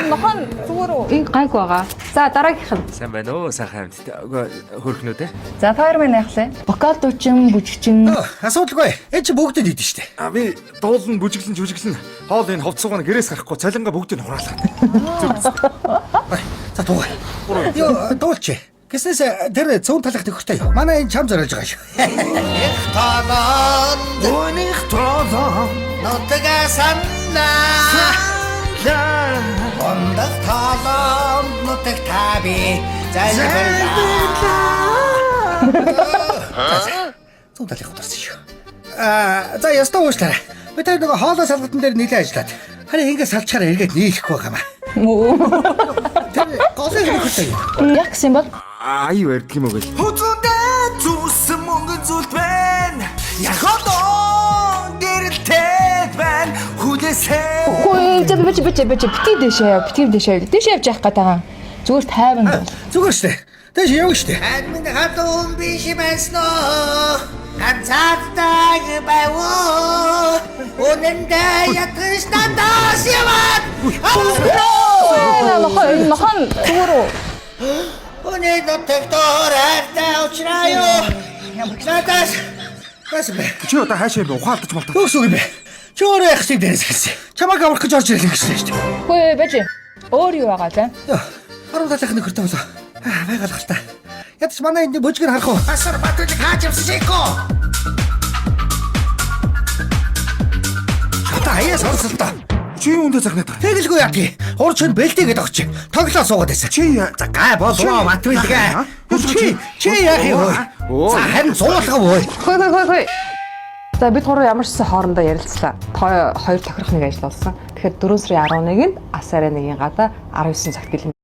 Нохон зүгээр үү? Энэ гайгүй байгаа. За дараагийнх нь. Сайн байна уу? Сайхан хамт. Хөрхнүүд ээ. За хоёр минь яхлаа. Вокал дуучин, бүжигчин. Асуудалгүй. Энэ чи бүгдэд идэв штэ. А би дуулан бүжиглэн хоол энэ ховцсуугаа гэрээс гарахгүй цалингаа бүгдийг хураалаа. За туугаа. Йоо дуулч. Гэснээс тэр цөөн талах нөхөртэй юу? Манай энэ чам зориулж байгаа шүү. Их талан, Өних тоолоо. нутага санна. Ондох талан, нутаг таби. Залбирлаа. Цөөн талах утарсан шүү. За ястаа уушлаа. Би тэр нөгөө хоолой салгалтын дээр нэлээд ажиллаад. Харин ингэ салчаар эргээд нийлэхгүй байгаа юм аа. Тэр голын нөхөртэй юу? Яг гэсэн бол Аюу ярдг юм уу гээл. Хүзүүндээ зүсэн мөнгө зүйл байна. Яхадоо гэрэлтэй байна. Хүлээсээ. хөөе бич битгий дэшээ. Дэшээ явж явах гэдэг. Зүгээр тайван бол. Зүгээр штэ. Тэш явна штэ. Админ хатун биш байсан уу? Ганцаартай байвуу. Үнэндээ ятгаш надаас яваад. Нохон зүгээр үү? Үнэ нутагтор хайртай уучраа. Надаас Бас бэ. Чи одоо хаашаа юм ухаалдаж малтаа. Төгс үг юм бэ. Чи өөрөө яхсыг дээрээс хэлсэн. Чамайг аврах гэж орж ирэх гэсэн штэ. Хөөе бэж. Өөр юу байгаа те? Йоо. Харин талах нөхөртэй болоо. Байгалах л та. Ядч манай энд бөжгөр харах уу? асар батыг хааж явсан шийко. Шата хаяа сонсолтой. Чи юундээ загнаад байгаа? Тэгэлгүй яатгий. Урч нь бэлтээгээд огч. Тоглоо суугаад байсан. Чи За гай болоо матвилгээ. Чи яах юм бэ? За харин суулгав өө. Хөөе. За бид гурав ямар ч хоорондоо ярилцлаа. Хоёр тохирох нэг ажил болсон. Тэгэхээр 4 сарын 11-нд Асарын 1-ийн гадаа 19 цагт